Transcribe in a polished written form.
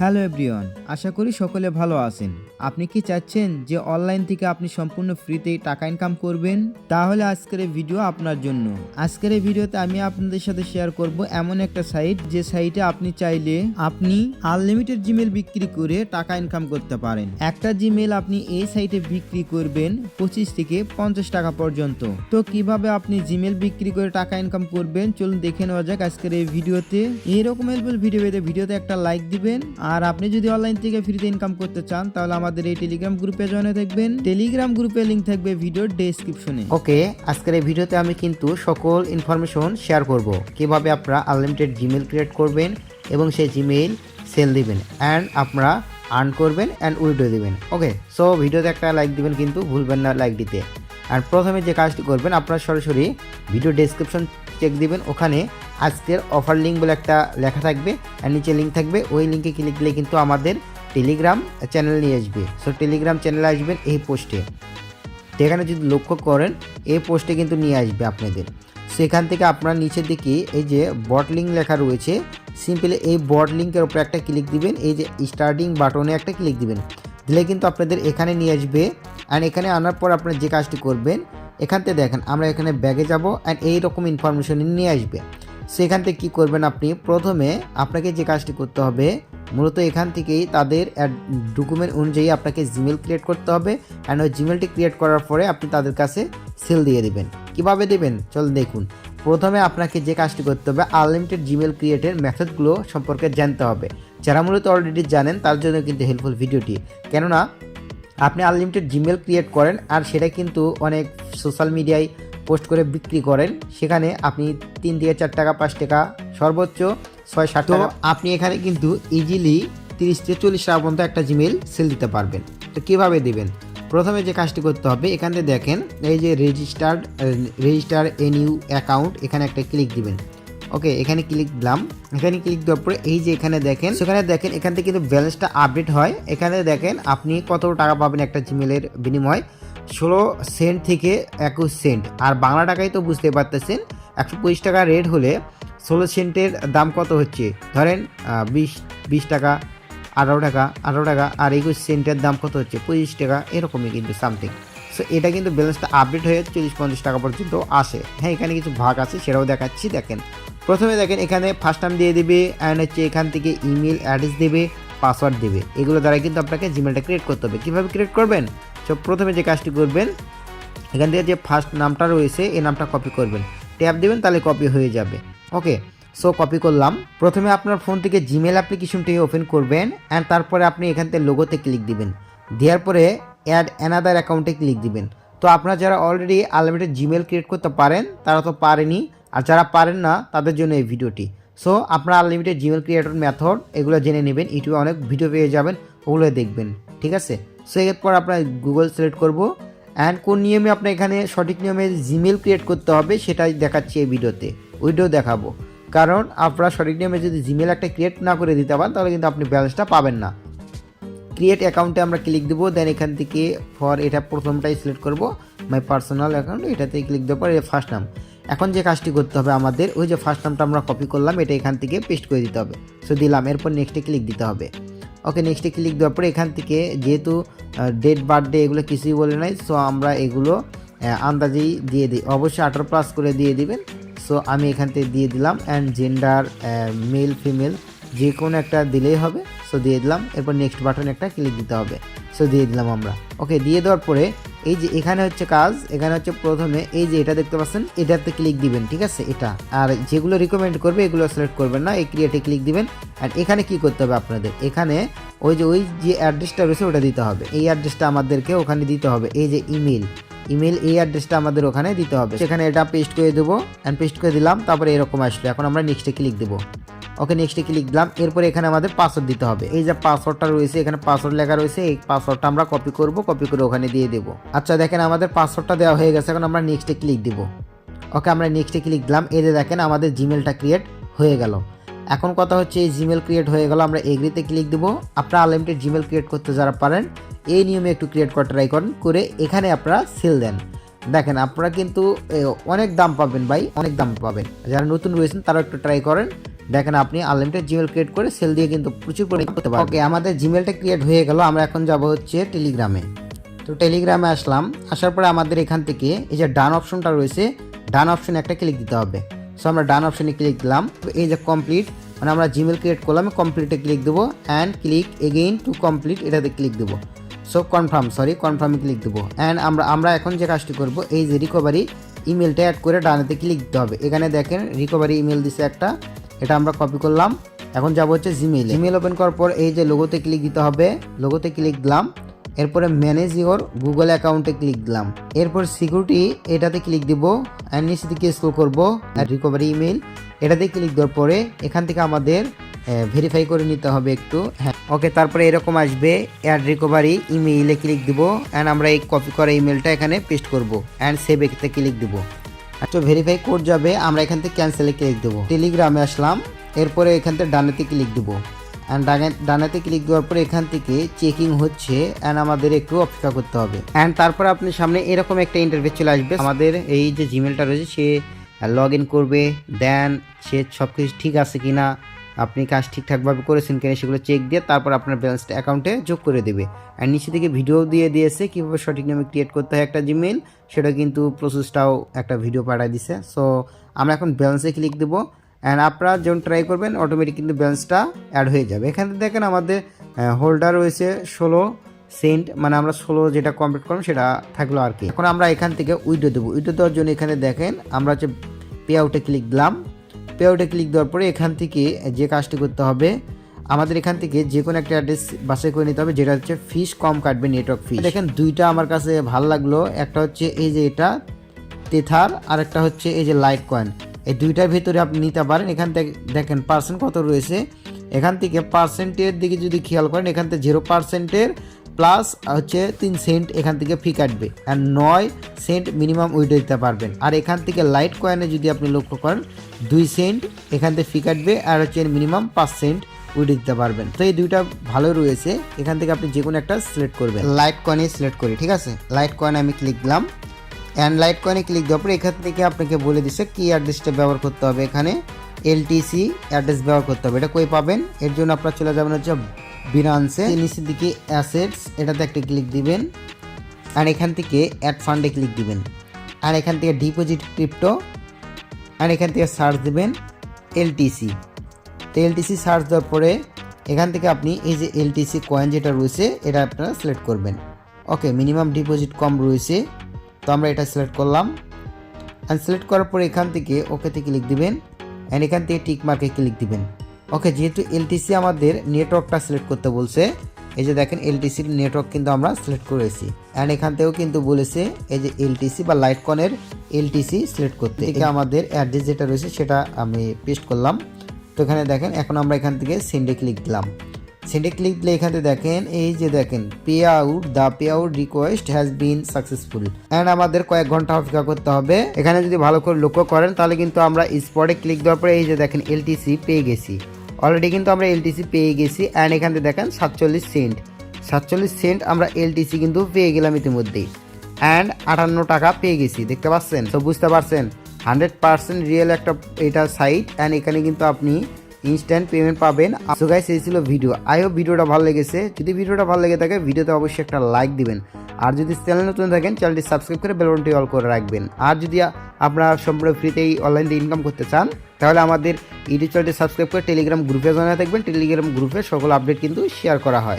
Hello everyone, আশা করি সকলে ভালো আছেন। আপনি কি চাচ্ছেন যে অনলাইন থেকে আপনি সম্পূর্ণ ফ্রিতে টাকা ইনকাম করবেন? তাহলে আজকের এই ভিডিও আপনার জন্য। আজকের এই ভিডিওতে আমি আপনাদের সাথে শেয়ার করব এমন একটা সাইট, যে সাইটে আপনি চাইলে আপনি আনলিমিটেড জিমেল বিক্রি করে টাকা ইনকাম করতে পারেন। একটা জিমেল আপনি এই সাইটে বিক্রি করবেন 25 থেকে 50 টাকা পর্যন্ত। তো কিভাবে আপনি জিমেল বিক্রি করে টাকা ইনকাম করবেন, চলুন দেখে নেওয়া যাক আজকের এই ভিডিওতে। এইরকম হেল্পফুল ভিডিও পেতে ভিডিওতে একটা লাইক দিবেন। আর আপনি যদি অনলাইন থেকে ফ্রিতে ইনকাম করতে চান তাহলে আমাদের এই টেলিগ্রাম গ্রুপে জয়েন হয়ে থাকবেন। টেলিগ্রাম গ্রুপের লিংক থাকবে ভিডিওর ডেসক্রিপশনে। ওকে, আজকের এই ভিডিওতে আমি কিন্তু সকল ইনফরমেশন শেয়ার করব কিভাবে আপনারা আনলিমিটেড জিমেল ক্রিয়েট করবেন এবং সেই জিমেল সেল দিবেন অ্যান্ড আপনারা আর্ন করবেন অ্যান্ড উইথড্র দিবেন। ওকে, সো ভিডিওতে একটা লাইক দিবেন, কিন্তু ভুলবেন না লাইক দিতে। আর প্রথমে যে কাজটি করবেন, আপনারা সরাসরি ভিডিও ডেসক্রিপশন চেক দিবেন, ওখানে আজকের অফার লিঙ্ক বলে একটা লেখা থাকবে আর নিচে লিঙ্ক থাকবে। ওই লিঙ্কে ক্লিক দিলে কিন্তু আমাদের টেলিগ্রাম চ্যানেল নিয়ে আসবে। সো টেলিগ্রাম চ্যানেলে আসবেন এই পোস্টে, এখানে যদি লক্ষ্য করেন এই পোস্টে কিন্তু নিয়ে আসবে আপনাদের। সেখান থেকে আপনারা নিচের দিকে এই যে বট লিঙ্ক লেখা রয়েছে, সিম্পলি এই বট লিঙ্কের উপরে একটা ক্লিক দিবেন, এই যে স্টার্টিং বাটনে একটা ক্লিক দিবেন, দিলে কিন্তু আপনাদের এখানে নিয়ে আসবে। অ্যান্ড এখানে আনার পর আপনারা যে কাজটি করবেন, এখান থেকে দেখেন আমরা এখানে ব্যাগে যাব অ্যান্ড এইরকম ইনফরমেশন নিয়ে আসবে। সেখান থেকে কী করবেন, আপনি প্রথমে আপনাকে যে কাজটি করতে হবে, মূলত এখান থেকেই তাদের ডকুমেন্ট অনুযায়ী আপনাকে জিমেল ক্রিয়েট করতে হবে অ্যান্ড ওই জিমেলটি ক্রিয়েট করার পরে আপনি তাদের কাছে সেল দিয়ে দেবেন। কিভাবে দেবেন চল দেখুন। প্রথমে আপনাকে যে কাজটি করতে হবে, আনলিমিটেড জিমেল ক্রিয়েটের মেথডগুলো সম্পর্কে জানতে হবে। যারা মূলত অলরেডি জানেন তার জন্য কিন্তু হেল্পফুল ভিডিওটি, কেননা আপনি আনলিমিটেড জিমেল ক্রিয়েট করেন আর সেটা কিন্তু অনেক সোশ্যাল মিডিয়ায় পোস্ট করে বিক্রি করেন, সেখানে আপনি 3 থেকে 4 টাকা 5 টাকা সর্বোচ্চ 6-7 টাকা আপনি এখানে কিন্তু ইজিলি 30 থেকে 40 টাকা পর্যন্ত একটা জিমেল সেল দিতে পারবেন। তো কীভাবে দেবেন, প্রথমে যে কাজটি করতে হবে, এখানে দেখেন এই যে রেজিস্টার এ নিউ অ্যাকাউন্ট, এখানে একটা ক্লিক দিবেন। ওকে, এখানে ক্লিক দিলাম। এখানে ক্লিক দেওয়ার পরে এই যে এখানে দেখেন, সেখানে দেখেন এখান থেকে কিন্তু ব্যালেন্সটা আপডেট হয়। এখানে দেখেন আপনি কত টাকা পাবেন একটা জিমেলের বিনিময়, 16 সেন্ট থেকে 21 সেন্ট। আর বাংলা টাকায় তো বুঝতে পারতেছেন 125 টাকা রেট হলে 16 সেন্টের দাম কত হচ্ছে, ধরেন 20 টাকা, 18 টাকা আর 21 সেন্টের দাম কত হচ্ছে 25 টাকা, এরকমই কিন্তু সামথিং। সো এটা কিন্তু ব্যালেন্সটা আপডেট হয়ে 40-50 টাকা পর্যন্ত আসে। হ্যাঁ, এখানে কিছু ভাগ আছে, সেটাও দেখাচ্ছি। দেখেন প্রথমে দেখেন এখানে ফার্স্ট নাম দিয়ে দেবে অ্যান্ড হচ্ছে এখান থেকে ইমেল অ্যাড্রেস দেবে, পাসওয়ার্ড দেবে। এগুলো দ্বারা কিন্তু আপনাকে জিমেলটা ক্রিয়েট করতে হবে। কীভাবে ক্রিয়েট করবেন, সো প্রথমে যে কাজটি করবেন, এখান থেকে যে ফার্স্ট নামটা রয়েছে এই নামটা কপি করবেন, ট্যাপ দেবেন, তাহলে কপি হয়ে যাবে। ওকে, সো কপি করলাম। প্রথমে আপনার ফোন থেকে জিমেল অ্যাপ্লিকেশনটি ওপেন করবেন অ্যান্ড তারপরে আপনি এখান থেকে লোগোতে ক্লিক দিবেন, দেওয়ার পরে অ্যাড অ্যানাদার অ্যাকাউন্টে ক্লিক দিবেন। তো আপনারা যারা অলরেডি আনলিমিটেড জিমেল ক্রিয়েট করতে পারেন তারা তো পারেনি, আর যারা পারেন না তাদের জন্য এই ভিডিওটি। সো আপনারা আনলিমিটেড জিমেল ক্রিয়েটর মেথড এগুলো জেনে নেবেন, ইউটিউবে অনেক ভিডিও পেয়ে যাবেন, ওগুলো দেখবেন। ঠিক আছে, সো এরপর আপনার গুগল সিলেক্ট করব অ্যান্ড কোন নিয়মে আপনার এখানে সঠিক নিয়মে জিমেল ক্রিয়েট করতে হবে সেটাই দেখাচ্ছি এই ভিডিওতে, ওইটাও দেখাবো। কারণ আপনারা সঠিক নিয়মে যদি জিমেল একটা ক্রিয়েট না করে দিতে পারেন তাহলে কিন্তু আপনি ব্যালেন্সটা পাবেন না। ক্রিয়েট অ্যাকাউন্টে আমরা ক্লিক দেবো, দেন এখান থেকে ফর এটা প্রথমটাই সিলেক্ট করব, মাই পার্সোনাল অ্যাকাউন্ট, এটাতে ক্লিক দেওয়ার পর ফার্স্ট নাম। এখন যে কাজটি করতে হবে আমাদের, ওই যে ফার্স্ট নামটা আমরা কপি করলাম এটা এখান থেকে পেস্ট করে দিতে হবে। সো দিলাম, এরপর নেক্সটে ক্লিক দিতে হবে। ওকে, নেক্সটে ক্লিক দেওয়ার পরে এখান থেকে যেহেতু ডেট বার্থডে এগুলো কিছুই বলে নাই, সো আমরা এগুলো আন্দাজেই দিয়ে দিই, অবশ্যই 18+ করে দিয়ে দিবেন। সো আমি এখান থেকে দিয়ে দিলাম অ্যান্ড জেন্ডার মেল ফিমেল যে কোনো একটা দিলেই হবে। সো দিয়ে দিলাম, এরপর নেক্সট বাটনে একটা ক্লিক দিতে হবে। সো দিয়ে দিলাম আমরা। ওকে, দিয়ে দেওয়ার পরে এই যে এখানে হচ্ছে কাজ, এখানে হচ্ছে প্রথমে এই যে এটা দেখতে পাচ্ছেন এটাতে ক্লিক দিবেন। ঠিক আছে, এটা আর যেগুলো রিকমেন্ড করবে এগুলো সিলেক্ট করবেন না, এই ক্রিয়েটে ক্লিক দিবেন। অ্যান্ড এখানে কি করতে হবে আপনাদের, এখানে ওই যে অ্যাড্রেসটা রয়েছে ওটা দিতে হবে, এই অ্যাড্রেসটা আমাদেরকে ওখানে দিতে হবে। এই যে ইমেল এই অ্যাড্রেসটা আমাদের ওখানে দিতে হবে, সেখানে এটা পেস্ট করে দেবো অ্যান্ড পেস্ট করে দিলাম। তারপরে এরকম আসলো, এখন আমরা নেক্সটে ক্লিক দেবো। ওকে, নেক্সটে ক্লিক দিলাম। এরপরে এখানে আমাদের পাসওয়ার্ড দিতে হবে, এই যে পাসওয়ার্ডটা রয়েছে এখানে পাসওয়ার্ড লেখা রয়েছে, এই পাসওয়ার্ডটা আমরা কপি করব, কপি করে ওখানে দিয়ে দেবো। আচ্ছা দেখেন আমাদের পাসওয়ার্ডটা দেওয়া হয়ে গেছে, এখন আমরা নেক্সটে ক্লিক দিব। ওকে, আমরা নেক্সটে ক্লিক দিলাম, এই যে দেখেন আমাদের জিমেলটা ক্রিয়েট হয়ে গেল। এখন কথা হচ্ছে এই জিমেল ক্রিয়েট হয়ে গেল, আমরা এগ্রিতে ক্লিক দেবো। আপনারা আনলিমিটেড জিমেল ক্রিয়েট করতে যারা পারেন এই নিয়মে একটু ক্রিয়েট করা ট্রাই করেন, করে এখানে আপনারা সেল দেন। দেখেন আপনারা কিন্তু অনেক দাম পাবেন ভাই, অনেক দাম পাবেন। যারা নতুন রয়েছেন তারা একটু ট্রাই করেন, দেখেন আপনি আনলিমিটেড জিমেল ক্রিয়েট করে সেল দিয়ে কিন্তু প্রচুর পরিমাণে করতে পারবেন। ওকে, আমাদের জিমেলটা ক্রিয়েট হয়ে গেল। আমরা এখন যাব হচ্ছে টেলিগ্রামে। তো টেলিগ্রামে আসলাম, আসার পরে আমাদের এখান থেকে এই যে ডান অপশনটা রয়েছে, ডান অপশনে একটা ক্লিক দিতে হবে। সো আমরা ডান অপশনে ক্লিক দিলাম। এই যে কমপ্লিট, মানে আমরা জিমেল ক্রিয়েট করলাম, কমপ্লিটে ক্লিক দেবো and click again to complete, এটাতে ক্লিক দেবো। সো কনফার্মে ক্লিক দেবো। অ্যান্ড আমরা এখন যে কাজটি করব, এই যে রিকভারি ইমেলটা অ্যাড করে ডানেতে ক্লিক দিতে হবে। এখানে দেখেন রিকভারি ইমেল দিছে একটা, এটা আমরা কপি করলাম। এখন যাব হচ্ছে জিমেল ওপেন করার পর এই যে লোগোতে ক্লিক দিতে হবে, লোগোতে ক্লিক দিলাম। এরপরে ম্যানেজ ইওর গুগল অ্যাকাউন্টে ক্লিক দিলাম। এরপর সিকিউরিটি এটাতে ক্লিক দিব অ্যান্ড নিচে দিকে স্ক্রল করব আর রিকভারি ইমেল এটাতে ক্লিক দেওয়ার পরে এখান থেকে আমাদের ভেরিফাই করে নিতে হবে একটু। হ্যাঁ, ওকে, তারপরে এরকম আসবে অ্যাড রিকভারি ইমেইলে ক্লিক দিব অ্যান্ড আমরা এই কপি করা ইমেলটা এখানে পেস্ট করব অ্যান্ড সেভ এতে ক্লিক দিব। আচ্ছা, ভেরিফাই কোড যাবে, আমরা এখান থেকে ক্যান্সেলে ক্লিক দেবো। টেলিগ্রামে আসলাম, এরপরে এখান থেকে ডানেতে ক্লিক দেবো অ্যান্ড ডানেতে ক্লিক দেওয়ার পরে এখান থেকে চেকিং হচ্ছে অ্যান্ড আমাদের একটু অপেক্ষা করতে হবে। অ্যান্ড তারপর আপনার সামনে এরকম একটা ইন্টারফেস চলে আসবে। আমাদের এই যে জিমেলটা রয়েছে সে লগ ইন করবে, দেন সে সব কিছু ঠিক আছে কিনা, আপনি কাজ ঠিকঠাকভাবে করেছেন কিনা সেগুলো চেক দিয়ে তারপর আপনার ব্যালেন্সটা অ্যাকাউন্টে যোগ করে দেবে। আর নিচে থেকে ভিডিও দিয়ে দিয়েছে কীভাবে সঠিক নামে ক্রিয়েট করতে হয় একটা জিমেল, সেটা কিন্তু প্রসেসটাও একটা ভিডিও পাঠিয়ে দিছে। সো আমরা এখন ব্যালেন্সে ক্লিক দেবো অ্যান্ড আপনারা যখন ট্রাই করবেন অটোমেটিক কিন্তু ব্যালেন্সটা অ্যাড হয়ে যাবে। এখানে দেখেন আমাদের হোল্ডার রয়েছে 16 সেন্ট, মানে আমরা 16 যেটা কমপ্লিট করলাম সেটা থাকলো আর কি। এখন আমরা এখান থেকে উইথড্র দেবো। উইথড্র দেওয়ার জন্য এখানে দেখেন আমরা হচ্ছে পে আউটে ক্লিক দিলাম। পে আউটে ক্লিক দেওয়ার পরে এখান থেকে যে কাজটি করতে হবে, আমাদের এখান থেকে যে কোনো একটা অ্যাড্রেস বাছাই করে নিতে হবে যেটা হচ্ছে ফিস কম কাটবে, নেটওয়ার্ক ফিস। দেখেন দুইটা আমার কাছে ভালো লাগলো, একটা হচ্ছে এই যে এটা তেথার আর একটা হচ্ছে এই যে লাইট কয়েন। এই দুইটার ভিতরে আপনি নিতে পারেন। এখান থেকে দেখেন পার্সেন্ট কত রয়েছে, এখান থেকে পার্সেন্টের দিকে যদি খেয়াল করেন এখান থেকে 0%-এর প্লাস হচ্ছে 3 সেন্ট এখান থেকে ফি কাটবে আর 9 সেন্ট মিনিমাম উইথড্র দিতে পারবেন। আর এখান থেকে লাইট কয়েনে যদি আপনি লক্ষ্য করেন 2 সেন্ট এখান থেকে ফি কাটবে আর হচ্ছে মিনিমাম 5 সেন্ট উইথড্র দিতে পারবেন। তো এই দুইটা ভালো রয়েছে, এখান থেকে আপনি যে কোনো একটা সিলেক্ট করবেন। লাইট কয়েনে সিলেক্ট করি, ঠিক আছে। লাইট কয়েনে আমি ক্লিক দিলাম অ্যান্ড লাইট কয়েনে ক্লিক দেওয়ার পরে এখান থেকে আপনাকে বলে দিচ্ছে কি অ্যাড্রেসটা ব্যবহার করতে হবে। এখানে এলটিসি অ্যাড্রেস ব্যবহার করতে হবে। এটা কই পাবেন, এর জন্য আপনারা চলে যাবেন হচ্ছে বিনান্সে, নিচের দিকে অ্যাসেটস এটাতে একটা ক্লিক দিবেন আর এখান থেকে অ্যাড ফান্ডে ক্লিক দিবেন আর এখান থেকে ডিপোজিট ক্রিপ্টো আর এখান থেকে সার্চ দিবেন এলটিসি। তো এলটিসি সার্চ দেওয়ার পরে এখান থেকে আপনি এই যে এলটিসি কয়েন যেটা রয়েছে এটা আপনারা সিলেক্ট করবেন। ওকে, মিনিমাম ডিপোজিট কম রয়েছে, তো আমরা এটা সিলেক্ট করলাম অ্যান্ড সিলেক্ট করার পরে এখান থেকে ওকেতে ক্লিক দিবেন অ্যান্ড এখান থেকে টিক মার্কে ক্লিক দিবেন। ওকে, যেহেতু এলটিসি আমাদের নেটওয়ার্কটা সিলেক্ট করতে বলছে, এই যে দেখেন এলটিসির নেটওয়ার্ক কিন্তু আমরা সিলেক্ট করেছি অ্যান্ড এখান থেকেও কিন্তু বলেছে এই যে এলটিসি বা লাইটকয়েনের এলটিসি সিলেক্ট করতে। এখানে আমাদের অ্যাড্রেস যেটা রয়েছে সেটা আমি পেস্ট করলাম। তো এখানে দেখেন এখন আমরা এখান থেকে সেন্ডে ক্লিক দিলাম। সেন্ডে ক্লিক দিলে এখানে দেখেন এই যে দেখেন pay out request has been successful and আমাদের কয়েক ঘন্টা অপেক্ষা করতে হবে। এখানে যদি ভালো করে লক্ষ্য করেন তাহলে কিন্তু আমরা স্পটে ক্লিক দেওয়ার পরে এই যে দেখেন এলটিসি পেয়ে গেছি, অলরেডি কিন্তু আমরা এলটিসি পেয়ে গেছি অ্যান্ড এখান থেকে দেখেন 47 সেন্ট আমরা এলটিসি কিন্তু পেয়ে গেলাম ইতিমধ্যেই অ্যান্ড 58 টাকা পেয়ে গেছি, দেখতে পাচ্ছেন। তো বুঝতে পারছেন 100% রিয়েল একটা এটা সাইট অ্যান্ড এখানে কিন্তু আপনি ইনস্ট্যান্ট পেমেন্ট পাবেন। সো গাইস, এই ছিল ভিডিও। আই হোপ ভিডিওটা ভালো লেগেছে। যদি ভিডিওটা ভালো লেগে থাকে ভিডিওতে অবশ্যই একটা লাইক দিবেন আর যদি চ্যানেল নতুন থাকেন চ্যানেলটি সাবস্ক্রাইব করে বেল বাটনটি অল করে রাখবেন। আর যদি আপনারা সম্পূর্ণ ফ্রিতেই অনলাইন দিয়ে ইনকাম করতে চান তাহলে আমাদের ইউটিউব চ্যানেলটি সাবস্ক্রাইব করে টেলিগ্রাম গ্রুপে জয়েন থাকবেন। টেলিগ্রাম গ্রুপে সকল আপডেট কিন্তু শেয়ার করা হয়।